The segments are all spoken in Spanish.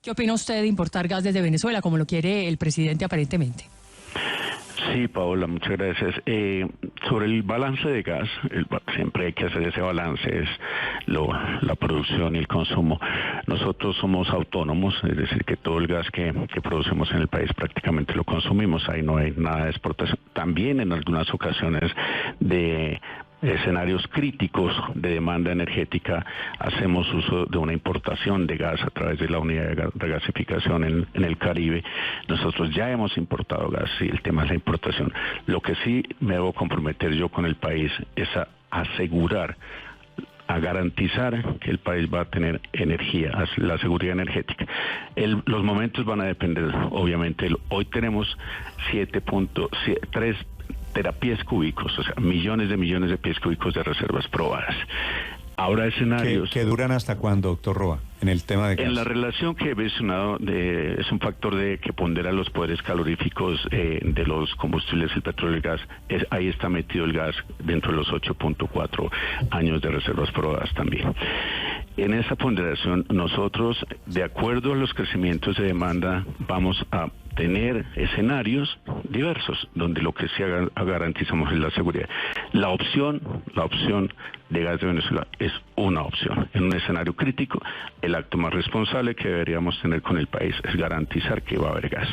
¿Qué opina usted de importar gas desde Venezuela, como lo quiere el presidente aparentemente? Sí, Paola, muchas gracias. Sobre el balance de gas, siempre hay que hacer ese balance, es la producción y el consumo. Nosotros somos autónomos, es decir, que todo el gas que producimos en el país prácticamente lo consumimos, ahí no hay nada de exportación. También en algunas ocasiones de escenarios críticos de demanda energética hacemos uso de una importación de gas a través de la unidad de regasificación en el Caribe. Nosotros ya hemos importado gas y el tema es la importación. Lo que sí me debo comprometer yo con el país es a asegurar, a garantizar que el país va a tener energía, la seguridad energética. Los momentos van a depender, obviamente. Hoy tenemos 7.3 terapiés cúbicos, o sea, millones de pies cúbicos de reservas probadas. Habrá escenarios... ¿Que duran hasta cuándo, doctor Roa, en el tema de gas? En la relación que he mencionado, es un factor que pondera los poderes caloríficos de los combustibles, el petróleo y el gas. Ahí está metido el gas dentro de los 8.4 años de reservas probadas también. En esa ponderación, nosotros, de acuerdo a los crecimientos de demanda, vamos a tener escenarios diversos, donde lo que sí garantizamos es la seguridad. La opción de gas de Venezuela es una opción. En un escenario crítico, el acto más responsable que deberíamos tener con el país es garantizar que va a haber gas,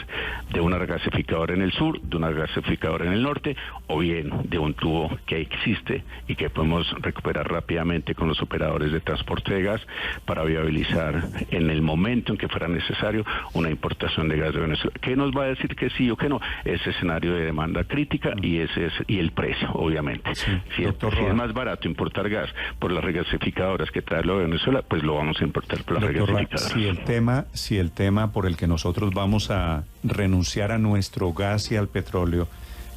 de una regasificadora en el sur, de una regasificadora en el norte, o bien de un tubo que existe y que podemos recuperar rápidamente con los operadores de transporte de gas para viabilizar en el momento en que fuera necesario una importación de gas de Venezuela. ¿Qué nos va a decir que sí o que no? Ese escenario de demanda crítica y el precio, obviamente. Sí, si es más barato importar gas por las regasificadoras que traerlo de Venezuela, pues lo vamos a importar por las regasificadoras. Si el tema por el que nosotros vamos a renunciar a nuestro gas y al petróleo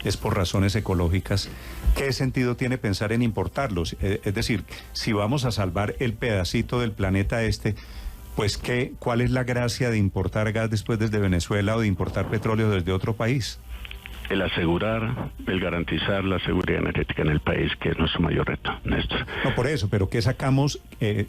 es por razones ecológicas, ¿qué sentido tiene pensar en importarlos? Es decir, si vamos a salvar el pedacito del planeta pues ¿cuál es la gracia de importar gas después desde Venezuela o de importar petróleo desde otro país? El garantizar la seguridad energética en el país, que es nuestro mayor reto, Néstor. No, por eso, pero ¿qué sacamos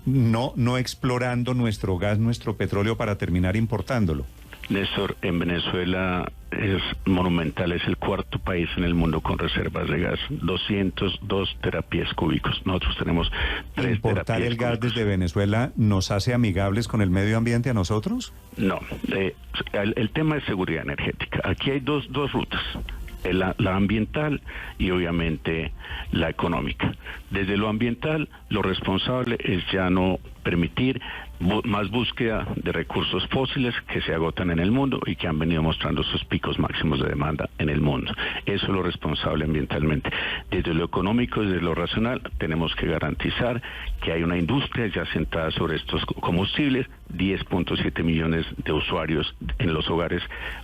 no explorando nuestro gas, nuestro petróleo para terminar importándolo? Néstor, en Venezuela es monumental, es el cuarto país en el mundo con reservas de gas, 202 terapiés cúbicos. Nosotros tenemos 3 ¿Importar el gas desde Venezuela nos hace amigables con el medio ambiente a nosotros? No, el tema es seguridad energética. Aquí hay dos rutas. La ambiental y obviamente la económica. Desde lo ambiental, lo responsable es ya no permitir más búsqueda de recursos fósiles que se agotan en el mundo y que han venido mostrando sus picos máximos de demanda en el mundo. Eso es lo responsable ambientalmente. Desde lo económico, desde lo racional, tenemos que garantizar que hay una industria ya sentada sobre estos combustibles. 10.7 millones de usuarios en los hogares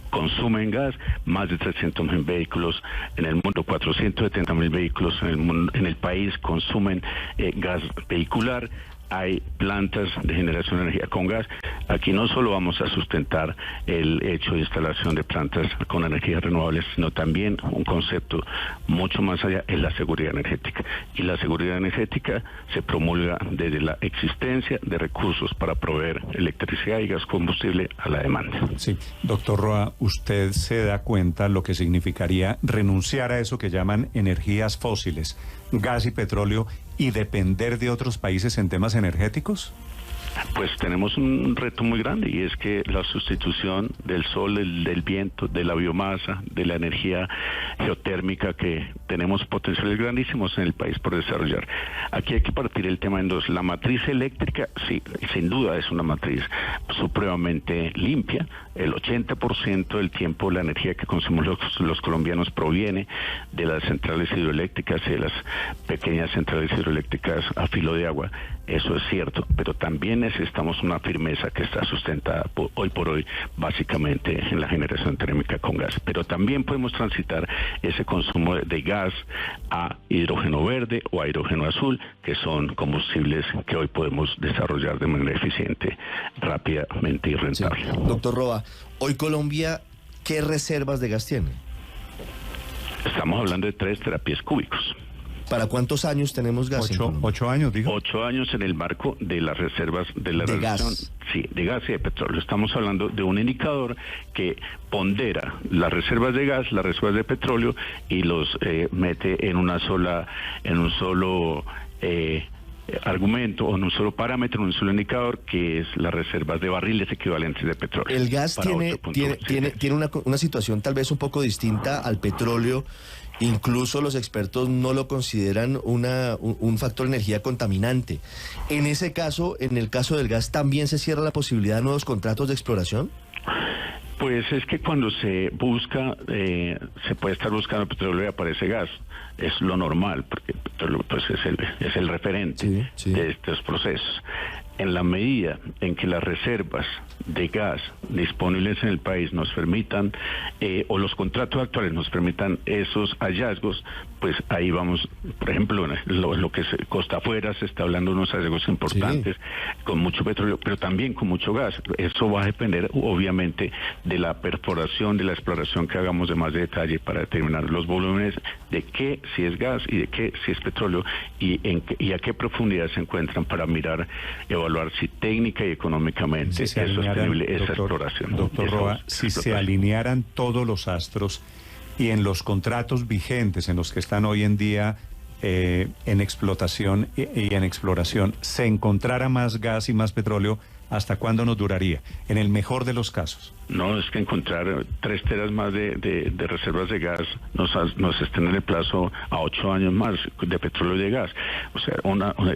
consumen gas, más de 300.000 vehículos en el mundo, 470.000 vehículos en el país consumen gas vehicular. Hay plantas de generación de energía con gas. Aquí no solo vamos a sustentar el hecho de instalación de plantas con energías renovables, sino también un concepto mucho más allá, es la seguridad energética. Y la seguridad energética se promulga desde la existencia de recursos para proveer electricidad y gas combustible a la demanda. Sí, doctor Roa, ¿usted se da cuenta lo que significaría renunciar a eso que llaman energías fósiles, gas y petróleo, y depender de otros países en temas energéticos? Pues tenemos un reto muy grande y es que la sustitución del sol, del viento, de la biomasa, de la energía geotérmica, que tenemos potenciales grandísimos en el país por desarrollar. Aquí hay que partir el tema en dos. La matriz eléctrica, sí, sin duda es una matriz supremamente limpia. El 80% del tiempo la energía que consumimos los colombianos proviene de las centrales hidroeléctricas y de las pequeñas centrales hidroeléctricas a filo de agua. Eso es cierto, pero también necesitamos una firmeza que está sustentada hoy por hoy básicamente en la generación térmica con gas. Pero también podemos transitar ese consumo de gas a hidrógeno verde o a hidrógeno azul, que son combustibles que hoy podemos desarrollar de manera eficiente, rápidamente y rentable. Sí. Doctor Roa, hoy Colombia, ¿qué reservas de gas tiene? Estamos hablando de 3 terapiés cúbicos. ¿Para cuántos años tenemos gas en Colombia? 8 años, digo. 8 años en el marco de las reservas de la De reducción, gas. sí, de gas y de petróleo. Estamos hablando de un indicador que pondera las reservas de gas, las reservas de petróleo y los mete en un solo argumento o en un solo parámetro, en un solo indicador, que es las reservas de barriles equivalentes de petróleo. El gas para tiene 8.7. una situación tal vez un poco distinta al petróleo. Incluso los expertos no lo consideran un factor de energía contaminante. En ese caso, en el caso del gas, ¿también se cierra la posibilidad de nuevos contratos de exploración? Pues es que cuando se busca, se puede estar buscando petróleo y aparece gas. Es lo normal, porque el petróleo pues, es el referente de estos procesos. En la medida en que las reservas de gas disponibles en el país nos permitan, o los contratos actuales nos permitan esos hallazgos, pues ahí vamos, por ejemplo, lo que es Costa Afuera, se está hablando de unos hallazgos importantes, con mucho petróleo, pero también con mucho gas. Eso va a depender, obviamente, de la perforación, de la exploración que hagamos de más detalle para determinar los volúmenes de qué si es gas y de qué si es petróleo y a qué profundidad se encuentran para mirar, evaluar si técnica y económicamente es sostenible esa exploración. Doctor Roa, si se alinearan todos los astros y en los contratos vigentes en los que están hoy en día en explotación y en exploración, se encontrara más gas y más petróleo, ¿hasta cuándo nos duraría? En el mejor de los casos. No, es que encontrar 3 teras más de reservas de gas nos extiende el plazo a 8 años más de petróleo y de gas. O sea,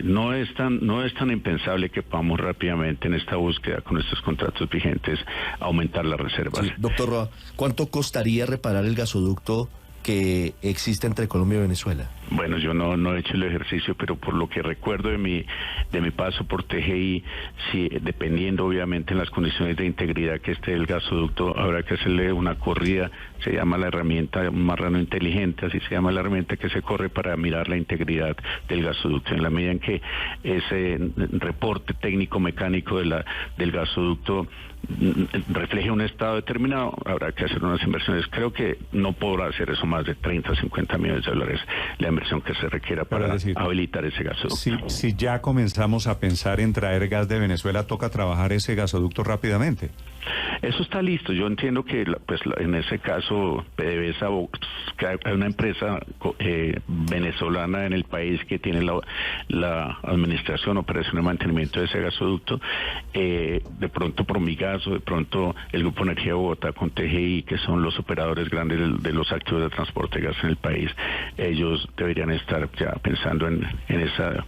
no es tan impensable que podamos rápidamente en esta búsqueda con estos contratos vigentes aumentar las reservas. Sí, doctor Roa, ¿cuánto costaría reparar el gasoducto que existe entre Colombia y Venezuela? Bueno, yo no he hecho el ejercicio, pero por lo que recuerdo de mi paso por TGI, sí, dependiendo obviamente en las condiciones de integridad que esté el gasoducto, habrá que hacerle una corrida, se llama la herramienta Marrano Inteligente, así se llama la herramienta que se corre para mirar la integridad del gasoducto. En la medida en que ese reporte técnico-mecánico del gasoducto refleje un estado determinado, habrá que hacer unas inversiones. Creo que no podrá hacer eso más de 30 o 50 millones de dólares la inversión que se requiera para habilitar ese gasoducto. Si ya comenzamos a pensar en traer gas de Venezuela, ¿toca trabajar ese gasoducto rápidamente? Eso está listo. Yo entiendo que en ese caso PDVSA, que hay una empresa venezolana en el país que tiene la administración, operación y mantenimiento de ese gasoducto. De pronto Promigas o de pronto el Grupo Energía de Bogotá con TGI, que son los operadores grandes de los activos de transporte de gas en el país, ellos deberían estar ya pensando en esa.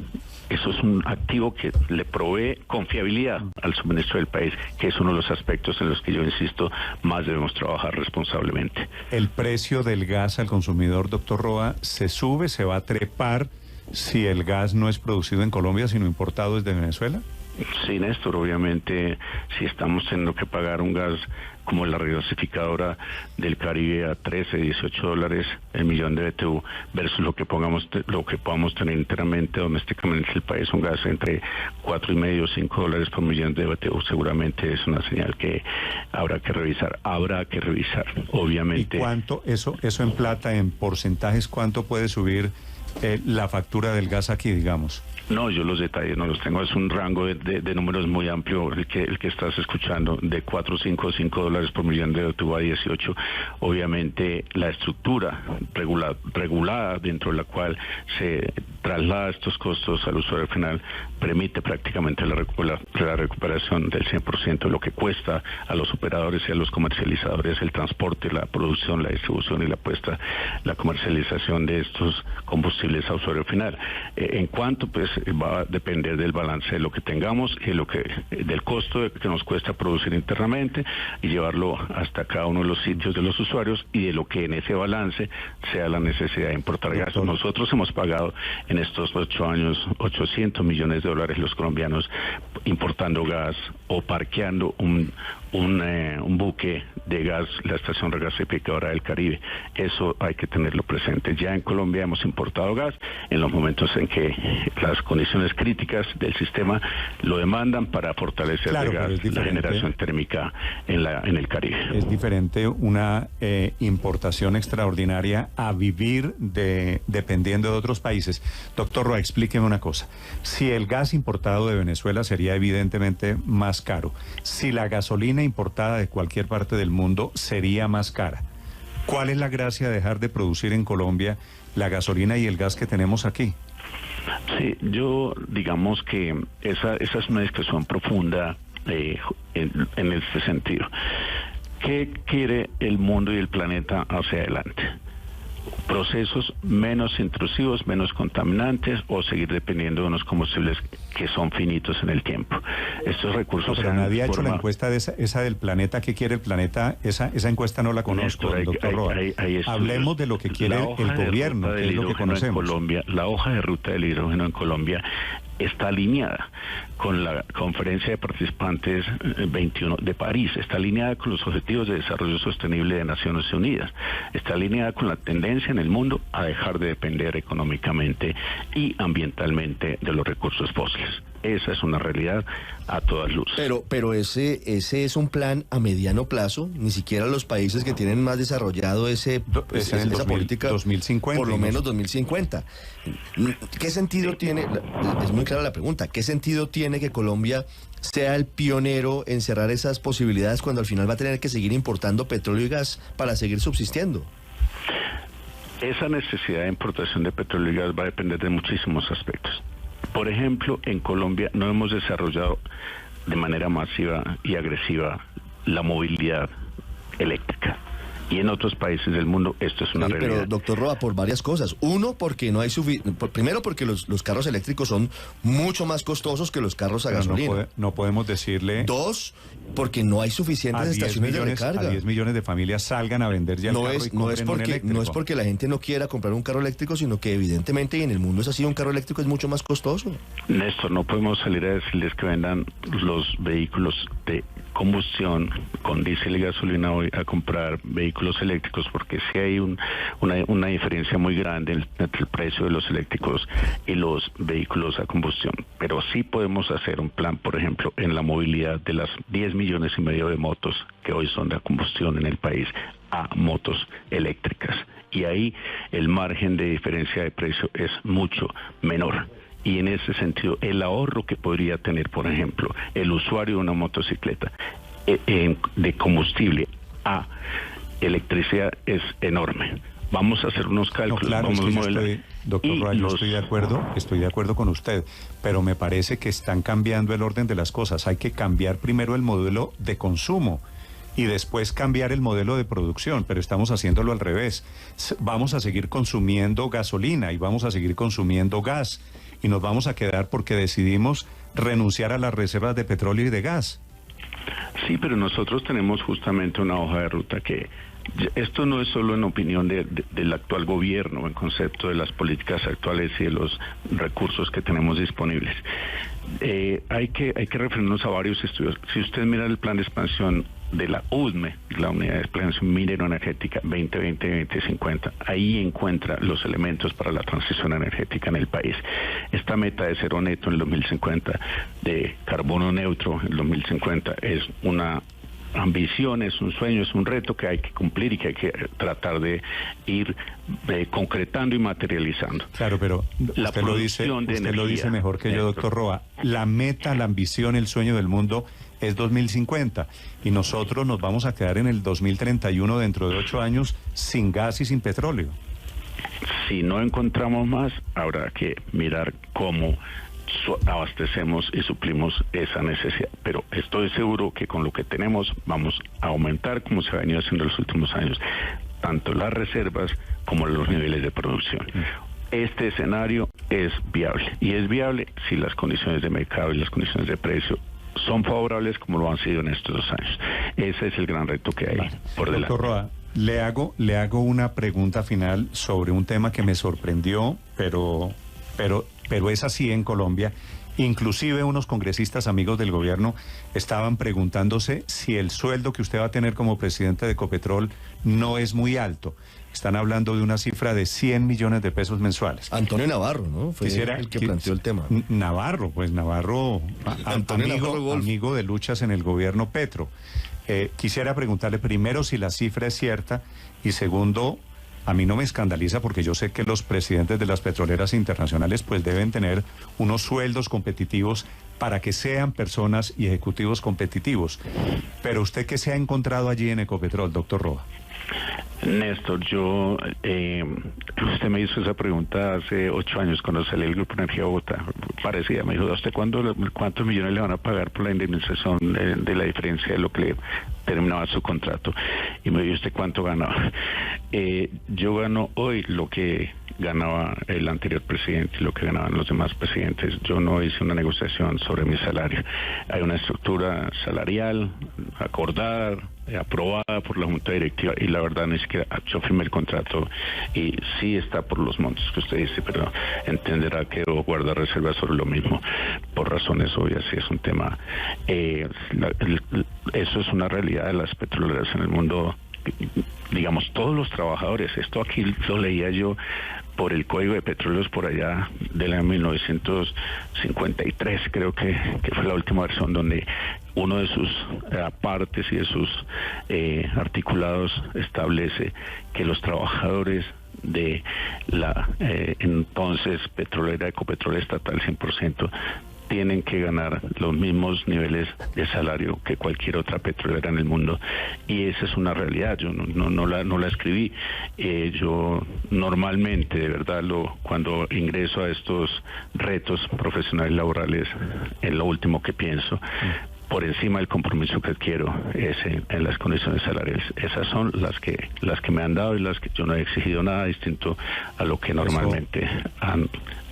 Eso es un activo que le provee confiabilidad al suministro del país, que es uno de los aspectos en los que yo insisto, más debemos trabajar responsablemente. ¿El precio del gas al consumidor, doctor Roa, se sube, se va a trepar si el gas no es producido en Colombia, sino importado desde Venezuela? Sí, Néstor, obviamente, si estamos teniendo que pagar un gas como la regasificadora del Caribe a 13, 18 dólares el millón de BTU versus lo que podamos tener enteramente domésticamente en el país, un gas entre 4,5 o 5 dólares por millón de BTU, seguramente es una señal que habrá que revisar, obviamente. ¿Y cuánto, eso en plata, en porcentajes, cuánto puede subir la factura del gas aquí, digamos? No, yo los detalles no los tengo, es un rango de números muy amplio el que estás escuchando, de 4, 5, 5 dólares por millón de BTU a 18. Obviamente la estructura regulada dentro de la cual se traslada estos costos al usuario final permite prácticamente la recuperación del 100% de lo que cuesta a los operadores y a los comercializadores el transporte, la producción, la distribución y la comercialización de estos combustibles a usuario final. En cuanto pues va a depender del balance de lo que tengamos y del costo que nos cuesta producir internamente y llevarlo hasta cada uno de los sitios de los usuarios y de lo que en ese balance sea la necesidad de importar gas. Nosotros hemos pagado en estos 8 años 800 millones de dólares los colombianos importando gas o parqueando un buque de gas, la estación regasificadora del Caribe. Eso hay que tenerlo presente. Ya en Colombia hemos importado gas en los momentos en que las condiciones críticas del sistema lo demandan para fortalecer Claro, el gas, la generación térmica en el Caribe. Es diferente una importación extraordinaria a vivir dependiendo de otros países. Doctor Roa, explíqueme una cosa. Si el gas importado de Venezuela sería evidentemente más caro, si la gasolina importada de cualquier parte del mundo sería más cara, ¿cuál es la gracia de dejar de producir en Colombia la gasolina y el gas que tenemos aquí? Sí, yo digamos que esa es una discusión profunda en este sentido. ¿Qué quiere el mundo y el planeta hacia adelante? ¿Procesos menos intrusivos, menos contaminantes, o seguir dependiendo de unos combustibles que son finitos en el tiempo? Estos recursos... Pero nadie ha hecho la encuesta de esa del planeta. ¿Qué quiere el planeta? Esa encuesta no la conozco, doctor Roa. Hablemos de lo que quiere el gobierno, que es lo que conocemos. La hoja de ruta del hidrógeno en Colombia está alineada con la conferencia de participantes 21 de París, está alineada con los Objetivos de Desarrollo Sostenible de Naciones Unidas, está alineada con la tendencia en el mundo a dejar de depender económicamente y ambientalmente de los recursos fósiles. Esa es una realidad a todas luces. Pero ese es un plan a mediano plazo. Ni siquiera los países que tienen más desarrollado esa política 2050, por lo menos 2050. ¿Qué sentido tiene? Es muy clara la pregunta. ¿Qué sentido tiene que Colombia sea el pionero en cerrar esas posibilidades cuando al final va a tener que seguir importando petróleo y gas para seguir subsistiendo? Esa necesidad de importación de petróleo y gas va a depender de muchísimos aspectos. Por ejemplo, en Colombia no hemos desarrollado de manera masiva y agresiva la movilidad eléctrica. Y en otros países del mundo esto es una realidad. Pero, doctor Roa, por varias cosas. Uno, porque no hay primero, porque los carros eléctricos son mucho más costosos que los carros a gasolina. No podemos decirle... Dos, porque no hay suficientes estaciones de recarga. A 10 millones de familias salgan a vender ya el carro y compren un eléctrico. No es porque la gente no quiera comprar un carro eléctrico, sino que evidentemente, y en el mundo es así, un carro eléctrico es mucho más costoso. Néstor, no podemos salir a decirles que vendan los vehículos de combustión con diésel y gasolina hoy a comprar vehículos eléctricos, porque sí hay una diferencia muy grande entre el precio de los eléctricos y los vehículos a combustión. Pero sí podemos hacer un plan, por ejemplo, en la movilidad de las 10 millones y medio de motos que hoy son de combustión en el país a motos eléctricas. Y ahí el margen de diferencia de precio es mucho menor. Y en ese sentido, el ahorro que podría tener, por ejemplo, el usuario de una motocicleta de combustible a electricidad es enorme. Vamos a hacer unos cálculos. No, claro, vamos a modelar. Doctor Roa, yo estoy de acuerdo con usted, pero me parece que están cambiando el orden de las cosas. Hay que cambiar primero el modelo de consumo y después cambiar el modelo de producción, pero estamos haciéndolo al revés. Vamos a seguir consumiendo gasolina y vamos a seguir consumiendo gas, y nos vamos a quedar porque decidimos renunciar a las reservas de petróleo y de gas. Sí, pero nosotros tenemos justamente una hoja de ruta que esto no es solo en opinión del actual gobierno, en concepto de las políticas actuales y de los recursos que tenemos disponibles. Hay que referirnos a varios estudios. Si usted mira el plan de expansión de la UDME, la Unidad de Expansión Minero Energética 2020-2050, ahí encuentra los elementos para la transición energética en el país. Esta meta de cero neto en el 2050, de carbono neutro en el 2050, es una ambición, es un sueño, es un reto que hay que cumplir y que hay que tratar de ir concretando y materializando. Claro, pero usted lo dice mejor que yo, doctor Roa. La meta, la ambición, el sueño del mundo es 2050 y nosotros nos vamos a quedar en el 2031 dentro de 8 años sin gas y sin petróleo. Si no encontramos más, habrá que mirar cómo abastecemos y suplimos esa necesidad, pero estoy seguro que con lo que tenemos vamos a aumentar, como se ha venido haciendo en los últimos años, tanto las reservas como los niveles de producción. Este escenario es viable, y es viable si las condiciones de mercado y las condiciones de precio son favorables como lo han sido en estos 2 años. Ese es el gran reto que hay por delante. Doctor Roa, le hago una pregunta final sobre un tema que me sorprendió, pero es así en Colombia Inclusive unos congresistas amigos del gobierno estaban preguntándose si el sueldo que usted va a tener como presidente de Ecopetrol no es muy alto. Están hablando de una cifra de 100 millones de pesos mensuales. Antonio Navarro, ¿no? Fue el que planteó el tema. Navarro, amigo de luchas en el gobierno Petro. Quisiera preguntarle primero si la cifra es cierta y segundo, a mí no me escandaliza porque yo sé que los presidentes de las petroleras internacionales pues deben tener unos sueldos competitivos para que sean personas y ejecutivos competitivos. Pero usted, ¿qué se ha encontrado allí en Ecopetrol, doctor Roa? Néstor, usted me hizo esa pregunta hace 8 años cuando salió el Grupo Energía Bogotá. Parecía, me dijo, ¿a usted cuántos millones le van a pagar por la indemnización de la diferencia de lo que le terminaba su contrato? Y me dijo, ¿usted cuánto ganaba? Yo gano hoy lo que ganaba el anterior presidente y lo que ganaban los demás presidentes. Yo no hice una negociación sobre mi salario. Hay una estructura salarial acordada, aprobada por la Junta Directiva, y la verdad ni siquiera yo firmé el contrato y sí está por los montos que usted dice, pero entenderá que debo guardar reservas sobre lo mismo por razones obvias. Sí es un tema, eso es una realidad de las petroleras en el mundo. Digamos, todos los trabajadores, esto aquí lo leía yo por el Código de Petróleos por allá del año 1953, creo que fue la última versión, donde uno de sus partes y de sus articulados establece que los trabajadores de la entonces petrolera Ecopetrol estatal 100% tienen que ganar los mismos niveles de salario que cualquier otra petrolera en el mundo, y esa es una realidad. Yo no la escribí. Yo normalmente, de verdad, cuando ingreso a estos retos profesionales laborales, es lo último que pienso. Por encima del compromiso que adquiero es en las condiciones salariales. Esas son las que me han dado y las que yo no he exigido nada distinto a lo que normalmente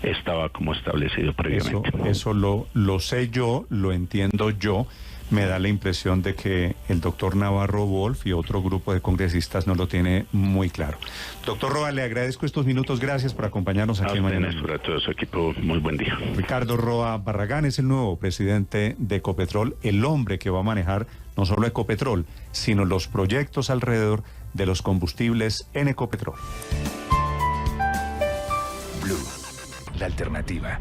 estaba como establecido previamente. Eso lo sé yo, lo entiendo yo. Me da la impresión de que el doctor Navarro Wolf y otro grupo de congresistas no lo tiene muy claro. Doctor Roa, le agradezco estos minutos. Gracias por acompañarnos aquí mañana. A todo su equipo, muy buen día. Ricardo Roa Barragán es el nuevo presidente de Ecopetrol, el hombre que va a manejar no solo Ecopetrol, sino los proyectos alrededor de los combustibles en Ecopetrol. Blue, la alternativa.